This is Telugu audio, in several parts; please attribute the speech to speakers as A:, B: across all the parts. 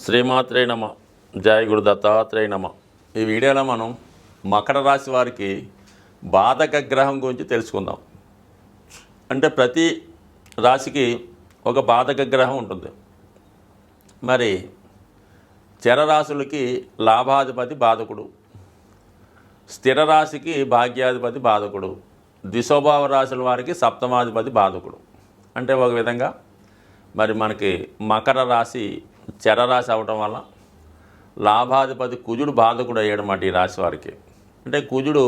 A: శ్రీమాత్రే నమ. జయ గురు దత్తాత్రేయ నమ. ఈ వీడియోలో మనం మకర రాశి వారికి బాధక గ్రహం గురించి తెలుసుకుందాం. అంటే ప్రతి రాశికి ఒక బాధక గ్రహం ఉంటుంది. మరి చరరాశులకి లాభాధిపతి బాధకుడు, స్థిర రాశికి భాగ్యాధిపతి బాధకుడు, ద్విస్వభావ రాశుల వారికి సప్తమాధిపతి బాధకుడు. అంటే ఒక విధంగా మరి మనకి మకర రాశి చరరాశి అవటం వల్ల లాభాధిపతి కుజుడు బాధకుడు అయ్యాడన్నమాట ఈ రాశి వారికి. అంటే కుజుడు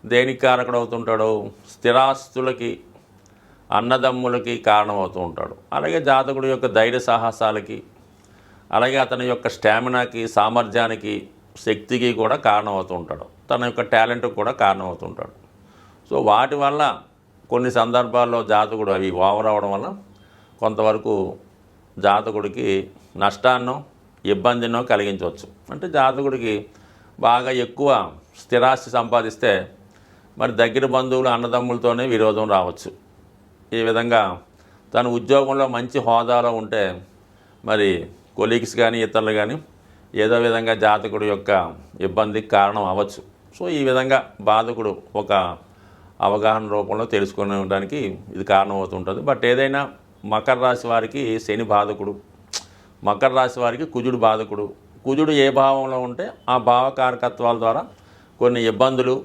A: దేనికి కారకుడు అవుతుంటాడు? స్థిరాస్తులకి, అన్నదమ్ములకి కారణమవుతూ ఉంటాడు. అలాగే జాతకుడు యొక్క ధైర్య సాహసాలకి, అలాగే అతని యొక్క స్టామినాకి, సామర్థ్యానికి, శక్తికి కూడా కారణమవుతూ ఉంటాడు. తన యొక్క టాలెంట్కి కూడా కారణమవుతూ ఉంటాడు. సో వాటి వల్ల కొన్ని సందర్భాల్లో జాతకుడు అవి ఓవర్ అవడం వల్ల కొంతవరకు జాతకుడికి నష్టాన్నో ఇబ్బందినో కలిగించవచ్చు. అంటే జాతకుడికి బాగా ఎక్కువ స్థిరాస్తి సంపాదిస్తే మరి దగ్గర బంధువులు అన్నదమ్ములతోనే విరోధం రావచ్చు. ఈ విధంగా తన ఉద్యోగంలో మంచి హోదాలో ఉంటే మరి కొలీగ్స్ కానీ ఇతరులు కానీ ఏదో విధంగా జాతకుడి యొక్క ఇబ్బందికి కారణం అవ్వచ్చు. సో ఈ విధంగా బాధకుడు ఒక అవగాహన రూపంలో తెలుసుకోవడానికి ఇది కారణమవుతుంటుంది. బట్ ఏదైనా మకర రాశి వారికి శని బాధకుడు, మకర రాశి వారికి కుజుడు బాధకుడు. కుజుడు ఏ భావంలో ఉంటే ఆ భావకారకత్వాల ద్వారా కొన్ని ఇబ్బందులు,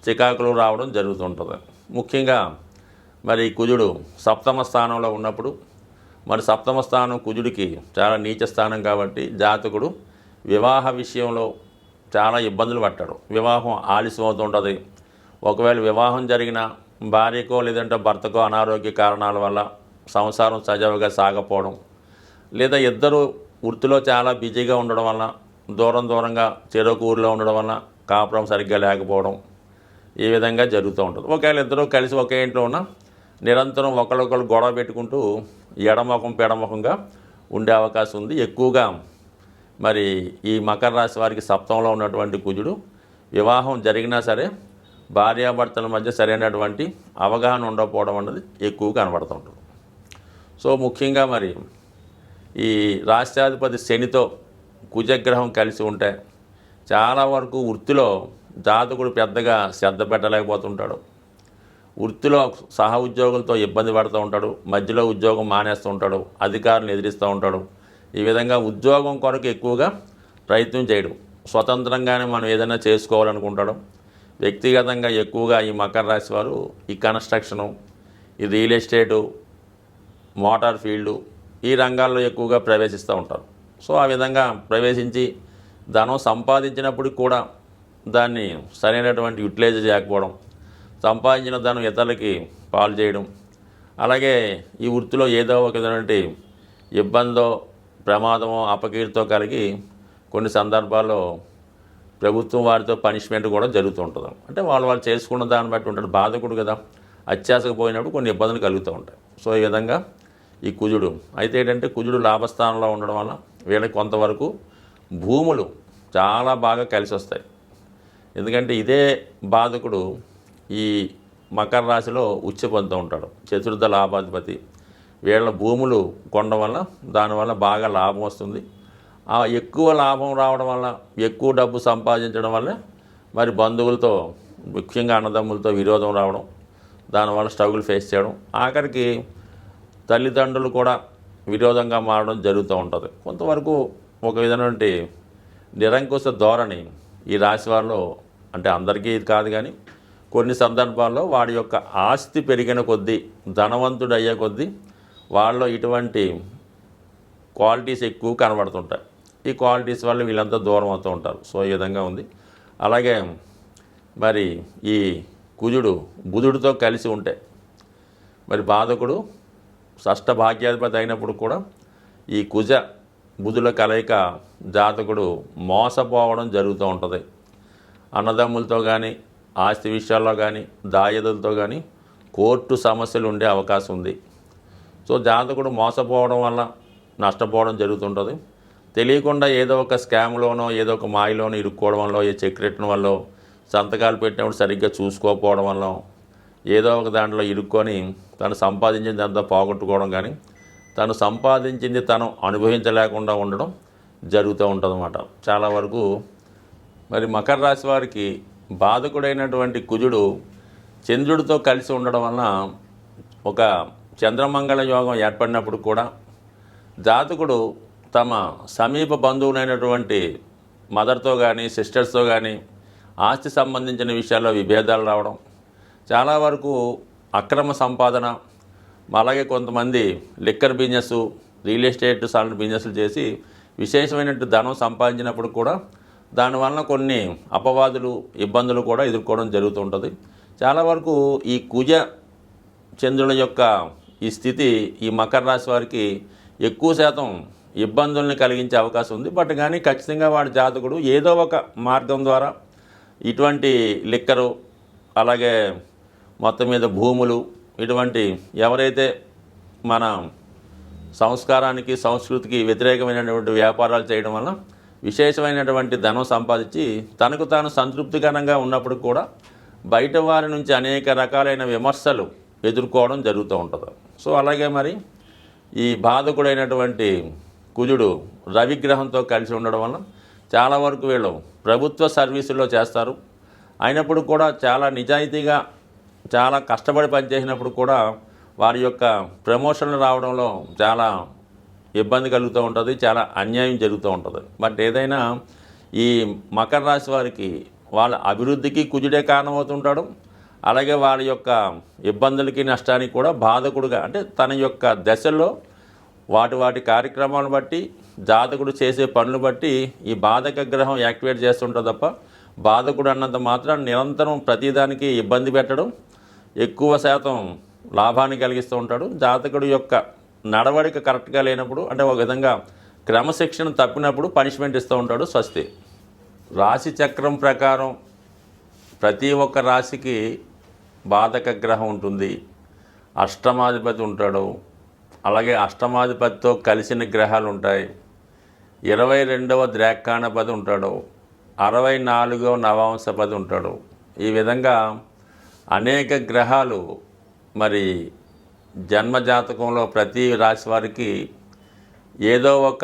A: చికాకులు రావడం జరుగుతుంటుంది. ముఖ్యంగా మరి కుజుడు సప్తమ స్థానంలో ఉన్నప్పుడు, మరి సప్తమ స్థానం కుజుడికి చాలా నీచ స్థానం కాబట్టి జాతకుడు వివాహ విషయంలో చాలా ఇబ్బందులు పట్టాడు. వివాహం ఆలస్యం అవుతుంటుంది. ఒకవేళ వివాహం జరిగిన భార్యకో లేదంటే భర్తకో అనారోగ్య కారణాల వల్ల సంసారం సజావుగా సాగపోవడం, లేదా ఇద్దరు వృత్తిలో చాలా బిజీగా ఉండడం వల్ల, దూరంగా చెరొక ఊరిలో ఉండడం వల్ల కాపురం సరిగ్గా లేకపోవడం, ఈ విధంగా జరుగుతూ ఉంటుంది. ఒకవేళ ఇద్దరు కలిసి ఒకే ఇంట్లో ఉన్న నిరంతరం ఒకళ్ళొకళ్ళు గొడవ పెట్టుకుంటూ ఎడముఖం పెడముఖంగా ఉండే అవకాశం ఉంది. ఎక్కువగా మరి ఈ మకర రాశి వారికి సప్తంలో ఉన్నటువంటి కుజుడు వివాహం జరిగినా సరే భార్యాభర్తల మధ్య సరైనటువంటి అవగాహన ఉండకపోవడం అన్నది ఎక్కువ కనబడుతుంటుంది. సో ముఖ్యంగా మరి ఈ రాష్ట్రాధిపతి శనితో కుజగ్రహం కలిసి ఉంటే చాలా వరకు వృత్తిలో జాతకుడు పెద్దగా శ్రద్ధ పెట్టలేకపోతుంటాడు. వృత్తిలో సహ ఉద్యోగులతో ఇబ్బంది పడుతూ ఉంటాడు. మధ్యలో ఉద్యోగం మానేస్తూ ఉంటాడు. అధికారులను ఎదిరిస్తూ ఉంటాడు. ఈ విధంగా ఉద్యోగం కొరకు ఎక్కువగా ప్రయత్నం చేయడం, స్వతంత్రంగానే మనం ఏదైనా చేసుకోవాలనుకుంటాడు. వ్యక్తిగతంగా ఎక్కువగా ఈ మకర రాశి వారు ఈ కన్స్ట్రక్షను, ఈ రియల్ ఎస్టేటు, మోటార్ ఫీల్డు, ఈ రంగాల్లో ఎక్కువగా ప్రవేశిస్తూ ఉంటారు. సో ఆ విధంగా ప్రవేశించి ధనం సంపాదించినప్పటికి కూడా దాన్ని సరైనటువంటి యూటిలైజ్ చేయకపోవడం, సంపాదించిన ధనం ఇతరులకి పాలు చేయడం, అలాగే ఈ వృత్తిలో ఏదో ఒక విధమైనటువంటి ఇబ్బందో, ప్రమాదమో, అపకీర్తితో కలిగి కొన్ని సందర్భాల్లో ప్రభుత్వం వారితో పనిష్మెంట్ కూడా జరుగుతూ ఉంటుంది. అంటే వాళ్ళు చేసుకున్న దాన్ని బట్టి ఉంటాడు. బాధకుడు కదా, అత్యాశకు పోయినప్పుడు కొన్ని ఇబ్బందులు కలుగుతూ ఉంటాయి. సో ఈ విధంగా ఈ కుజుడు అయితే ఏంటంటే కుజుడు లాభస్థానంలో ఉండడం వల్ల వీళ్ళకి కొంతవరకు భూములు చాలా బాగా కలిసి వస్తాయి. ఎందుకంటే ఇదే బాధకుడు ఈ మకర రాశిలో ఉచ్చ పొందుతూ ఉంటాడు. చతుర్థ లాభాధిపతి. వీళ్ళ భూములు కొనడం వల్ల దానివల్ల బాగా లాభం వస్తుంది. ఆ ఎక్కువ లాభం రావడం వల్ల, ఎక్కువ డబ్బు సంపాదించడం వల్ల మరి బంధువులతో, ముఖ్యంగా అన్నదమ్ములతో విరోధం రావడం, దానివల్ల స్ట్రగుల్ ఫేస్ చేయడం, ఆఖరికి తల్లిదండ్రులు కూడా విరోధంగా మారడం జరుగుతూ ఉంటుంది. కొంతవరకు ఒక విధమైనటువంటి నిరంకుశ ధోరణి ఈ రాశి వారిలో, అంటే అందరికీ ఇది కాదు కానీ కొన్ని సందర్భాల్లో వాడి యొక్క ఆస్తి పెరిగిన కొద్దీ, ధనవంతుడు అయ్యే కొద్దీ వాళ్ళలో ఇటువంటి క్వాలిటీస్ ఎక్కువ కనబడుతుంటాయి. ఈ క్వాలిటీస్ వల్ల వీళ్ళంతా దూరం అవుతూ ఉంటారు. సో ఈ విధంగా ఉంది. అలాగే మరి ఈ కుజుడు బుధుడితో కలిసి ఉంటే మరి బాధకుడు షష్ఠ భాగ్యాధిపతి అయినప్పుడు కూడా ఈ కుజ బుధుల కలయిక జాతకుడు మోసపోవడం జరుగుతూ ఉంటుంది. అన్నదమ్ములతో కానీ, ఆస్తి విషయాల్లో కానీ, దాయదులతో కానీ కోర్టు సమస్యలు ఉండే అవకాశం ఉంది. సో జాతకుడు మోసపోవడం వల్ల నష్టపోవడం జరుగుతుంటుంది. తెలియకుండా ఏదో ఒక స్కామ్లోనో, ఏదో ఒక మాయలోనో ఇరుక్కోవడం వల్ల, ఏ సెక్రెటరీ వల్ల, సంతకాలు పెట్టినప్పుడు సరిగ్గా చూసుకోకపోవడం వల్ల, ఏదో ఒక దాంట్లో ఇరుక్కొని తను సంపాదించిందంతా పోగొట్టుకోవడం కానీ, తను సంపాదించింది తను అనుభవించలేకుండా ఉండడం, జరుగుతూ ఉంటుందన్నమాట. చాలా వరకు మరి మకర రాశి వారికి బాధకుడైనటువంటి కుజుడు చంద్రుడితో కలిసి ఉండడం వలన ఒక చంద్రమంగళ యోగం ఏర్పడినప్పుడు కూడా జాతకుడు తమ సమీప బంధువులైనటువంటి మదర్తో కానీ సిస్టర్స్తో కానీ ఆస్తి సంబంధించిన విషయాల్లో విభేదాలు రావడం, చాలా వరకు అక్రమ సంపాదన, అలాగే కొంతమంది liquor business, real estate salt బిజినెస్లు చేసి విశేషమైనటువంటి ధనం సంపాదించినప్పుడు కూడా దానివల్ల కొన్ని అపవాదులు, ఇబ్బందులు కూడా ఎదుర్కోవడం జరుగుతుంటుంది. చాలా వరకు ఈ కుజ చంద్రుల యొక్క ఈ స్థితి ఈ మకర రాశి వారికి ఎక్కువ శాతం ఇబ్బందుల్ని కలిగించే అవకాశం ఉంది. బట్ కానీ ఖచ్చితంగా వాడి జాతకుడు ఏదో ఒక మార్గం ద్వారా ఇటువంటి లిక్కరు, అలాగే మొత్తం మీద భూములు, ఇటువంటి ఎవరైతే మన సంస్కారానికి సంస్కృతికి వ్యతిరేకమైనటువంటి వ్యాపారాలు చేయడం వల్ల విశేషమైనటువంటి ధనం సంపాదించి తనకు తాను సంతృప్తికరంగా ఉన్నప్పుడు కూడా బయట వారి నుంచి అనేక రకాలైన విమర్శలు ఎదుర్కోవడం జరుగుతూ ఉంటుంది. సో అలాగే మరి ఈ బాధకుడైనటువంటి కుజుడు రవిగ్రహంతో కలిసి ఉండడం వల్ల చాలా వరకు వీళ్ళు ప్రభుత్వ సర్వీసుల్లో చేస్తారు. అయినప్పుడు కూడా చాలా నిజాయితీగా చాలా కష్టపడి పనిచేసినప్పుడు కూడా వారి యొక్క ప్రమోషన్లు రావడంలో చాలా ఇబ్బంది కలుగుతూ ఉంటుంది, చాలా అన్యాయం జరుగుతూ ఉంటుంది. బట్ ఏదైనా ఈ మకర రాశి వారికి వాళ్ళ అభివృద్ధికి కుజుడే కారణమవుతుంటాడు. అలాగే వారి యొక్క ఇబ్బందులకి నష్టానికి కూడా బాధకుడుగా, అంటే తన యొక్క దశల్లో వాటి కార్యక్రమాలను బట్టి జాతకుడు చేసే పనులు బట్టి ఈ బాధక గ్రహం యాక్టివేట్ చేస్తుంటుంది తప్ప బాధకుడు అన్నంత మాత్రం నిరంతరం ప్రతిదానికి ఇబ్బంది పెట్టడం, ఎక్కువ శాతం లాభాన్ని కలిగిస్తూ ఉంటాడు. జాతకుడు యొక్క నడవడిక కరెక్ట్గా లేనప్పుడు, అంటే ఒక విధంగా క్రమశిక్షణ తప్పినప్పుడు పనిష్మెంట్ ఇస్తూ ఉంటాడు. స్వస్తి. రాశి చక్రం ప్రకారం ప్రతి ఒక్క రాశికి బాధక గ్రహం ఉంటుంది, అష్టమాధిపతి ఉంటాడు, అలాగే అష్టమాధిపతితో కలిసిన గ్రహాలు ఉంటాయి, 22వ ద్రాక్షాణపతి ఉంటాడు, 64వ నవాంశపతి ఉంటాడు. ఈ విధంగా అనేక గ్రహాలు మరి జన్మజాతకంలో ప్రతి రాశి వారికి ఏదో ఒక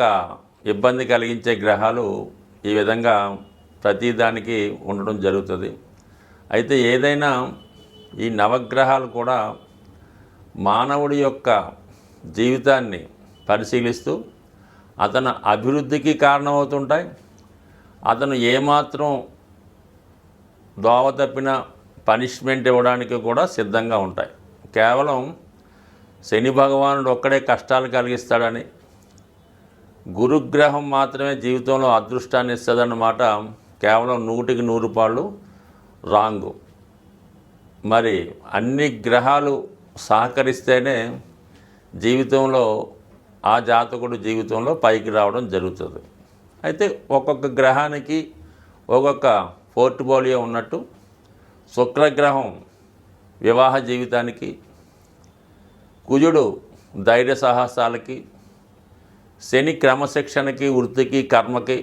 A: ఇబ్బంది కలిగించే గ్రహాలు ఈ విధంగా ప్రతిదానికి ఉండడం జరుగుతుంది. అయితే ఏదైనా ఈ నవగ్రహాలు కూడా మానవుడి యొక్క జీవితాన్ని పరిశీలిస్తూ అతని అభివృద్ధికి కారణమవుతుంటాయి. అతను ఏమాత్రం దోవ తప్పిన పనిష్మెంట్ ఇవ్వడానికి కూడా సిద్ధంగా ఉంటాయి. కేవలం శని భగవానుడు ఒక్కడే కష్టాలు కలిగిస్తాడని, గురుగ్రహం మాత్రమే జీవితంలో అదృష్టాన్ని ఇస్తుందన్నమాట కేవలం 100కి 100 పాళ్ళు రాంగు. మరి అన్ని గ్రహాలు సహకరిస్తేనే జీవితంలో ఆ జాతకుడు జీవితంలో పైకి రావడం జరుగుతుంది. అయితే ఒక్కొక్క గ్రహానికి ఒక్కొక్క పోర్ట్ఫోలియో ఉన్నట్టు శుక్రగ్రహం వివాహ జీవితానికి, కుజుడు ధైర్య సాహసాలకి, శని క్రమశిక్షణకి, వృత్తికి, కర్మకి,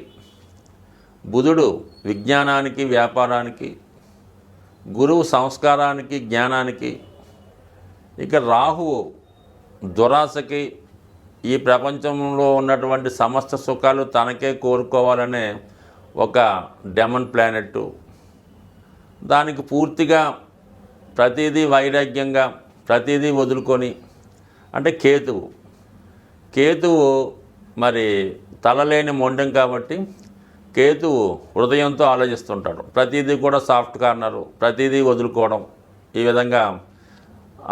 A: బుధుడు విజ్ఞానానికి, వ్యాపారానికి, గురువు సంస్కారానికి, జ్ఞానానికి, ఇక రాహువు దురాశకి, ఈ ప్రపంచంలో ఉన్నటువంటి సమస్త సుఖాలు తనకే కోరుకోవాలనే ఒక డెమన్ ప్లానెట్, దానికి పూర్తిగా ప్రతిదీ వైరాగ్యంగా ప్రతిదీ వదులుకొని, అంటే కేతువు మరి తలలేని మొండెం కాబట్టి కేతువు హృదయంతో ఆలోచిస్తుంటాడు. ప్రతిదీ కూడా సాఫ్ట్ కార్నరు, ప్రతిదీ వదులుకోవడం. ఈ విధంగా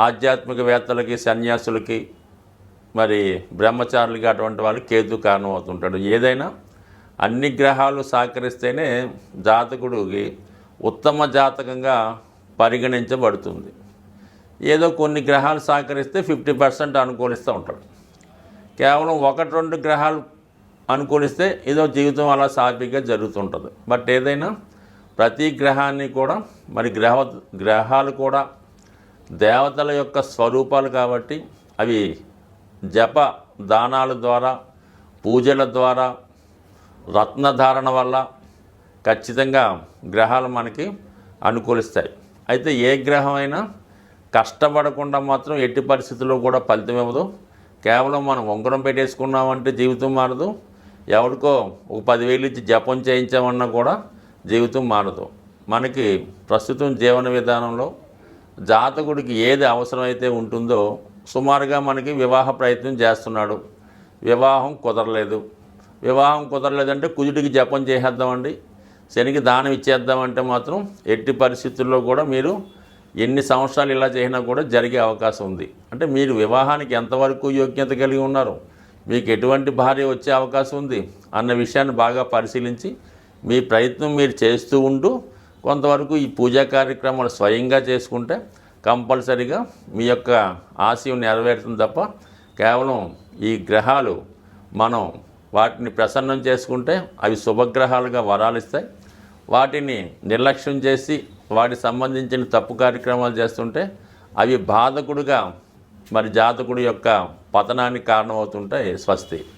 A: ఆధ్యాత్మికవేత్తలకి, సన్యాసులకి, మరి బ్రహ్మచారులకి అటువంటి వాళ్ళకి కేతు కారణం అవుతుంటాడు. ఏదైనా అన్ని గ్రహాలు సహకరిస్తేనే జాతకుడికి ఉత్తమ జాతకంగా పరిగణించబడుతుంది. ఏదో కొన్ని గ్రహాలు సహకరిస్తే 50% అనుకూలిస్తూ ఉంటాడు. కేవలం 1-2 గ్రహాలు అనుకూలిస్తే ఏదో జీవితం అలా సాఫీగా జరుగుతుంటుంది. బట్ ఏదైనా ప్రతి గ్రహాన్ని కూడా మరి గ్రహాలు కూడా దేవతల యొక్క స్వరూపాలు కాబట్టి అవి జప దానాల ద్వారా, పూజల ద్వారా, రత్నధారణ వల్ల ఖచ్చితంగా గ్రహాలు మనకి అనుకూలిస్తాయి. అయితే ఏ గ్రహమైనా కష్టపడకుండా మాత్రం ఎట్టి పరిస్థితుల్లో కూడా ఫలితం ఇవ్వదు. కేవలం మనం ఉంగరం పెట్టేసుకున్నామంటే జీవితం మారదు, ఎవరికో ఒక 10,000 ఇచ్చి జపం చేయించామన్నా కూడా జీవితం మారదు. మనకి ప్రస్తుతం జీవన విధానంలో జాతకుడికి ఏది అవసరమైతే ఉంటుందో సుమారుగా మనకి వివాహ ప్రయత్నం చేస్తున్నాడు, వివాహం కుదరలేదంటే కుజుడికి జపం చేసేద్దామండి, శనికి దానం ఇచ్చేద్దామంటే మాత్రం ఎట్టి పరిస్థితుల్లో కూడా మీరు ఎన్ని సంవత్సరాలు ఇలా చేసినా కూడా జరిగే అవకాశం ఉంది. అంటే మీరు వివాహానికి ఎంతవరకు యోగ్యత కలిగి ఉన్నారు, మీకు ఎటువంటి భార్య వచ్చే అవకాశం ఉంది అన్న విషయాన్ని బాగా పరిశీలించి మీ ప్రయత్నం మీరు చేస్తూ ఉంటూ కొంతవరకు ఈ పూజా కార్యక్రమాలు స్వయంగా చేసుకుంటే కంపల్సరీగా మీ యొక్క ఆశయం నెరవేరుతుంది తప్ప కేవలం ఈ గ్రహాలు మనం వాటిని ప్రసన్నం చేసుకుంటే అవి శుభగ్రహాలుగా వరాలు ఇస్తాయి. వాటిని నిర్లక్ష్యం చేసి వాటికి సంబంధించిన తప్పు కార్యక్రమాలు చేస్తుంటే అవి బాధకుడుగా మరి జాతకుడి యొక్క పతనానికి కారణమవుతుంటాయి. స్వస్తి.